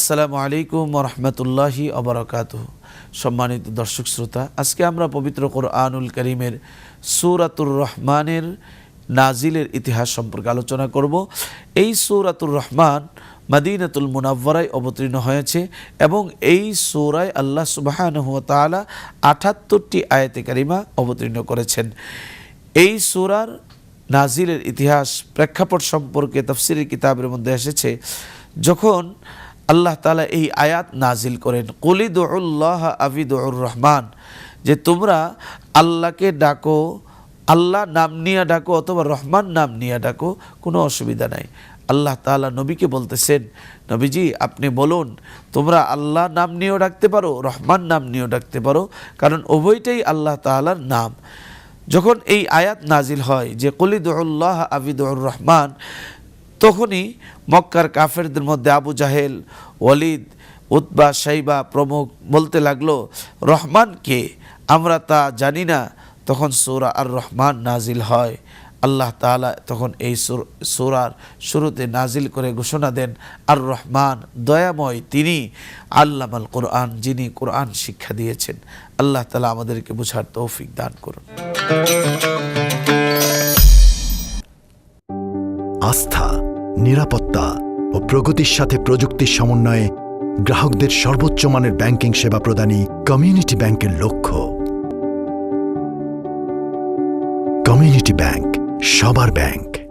আসসালামু আলাইকুম ওয়া রাহমাতুল্লাহি ওয়া বারাকাতুহু। সম্মানিত দর্শক শ্রোতা, আজকে আমরা পবিত্র কোরআনুল কারীমের সূরাতুর রহমানের নাজিলের ইতিহাস সম্পর্কে আলোচনা করব। এই সূরাতুর রহমান মদিনাতুল মুনাওয়ারায় অবতীর্ণ হয়েছে এবং এই সূরায় আল্লাহ সুবহানাহু ওয়া তাআলা ৭৮টি আয়াতে কারিমা অবতীর্ণ করেছেন। এই সূরার নাজিলের ইতিহাস প্রেক্ষাপট সম্পর্কে তাফসীরের কিতাবের মধ্যে এসেছে, যখন আল্লাহ তাআলা এই আয়াত নাজিল করেন, কুলি দুউল্লাহ আবিদুর রহমান, যে তোমরা আল্লাহকে ডাকো, আল্লাহ নাম নিয়ে ডাকো অথবা রহমান নাম নিয়ে ডাকো, কোনো অসুবিধা নাই। আল্লাহ তাআলা নবীকে বলতেছেন, নবীজি আপনি বলুন, তোমরা আল্লাহ নাম নিয়েও ডাকতে পারো, রহমান নাম নিয়েও ডাকতে পারো, কারণ উভয়টাই আল্লাহ তাআলার নাম। যখন এই আয়াত নাজিল হয় যে কুলি দুউল্লাহ আবিদুর রহমান, তখনই মক্কার কাফেরদের মধ্যে আবু জাহেল, ওয়ালিদ, উতবা, শাইবা প্রমুখ বলতে লাগলো, রহমান কে? আমরা তা জানি না। তখন সূরা আর রহমান নাজিল হয়। আল্লাহ তাআলা তখন এই সূরার শুরুতে নাজিল করে ঘোষণা দেন, আর রহমান দয়াময়, তিনি আল্লামাল কোরআন, যিনি কোরআন শিক্ষা দিয়েছেন। আল্লাহ তাআলা আমাদেরকে বোঝার তৌফিক দান করুন। আস্থা, নিরাপত্তা ও প্রগতির সাথে প্রযুক্তির সমন্বয়ে গ্রাহকদের সর্বোচ্চ মানের ব্যাংকিং সেবা প্রদানই কমিউনিটি ব্যাংকের লক্ষ্য। কমিউনিটি ব্যাংক, সবার ব্যাংক।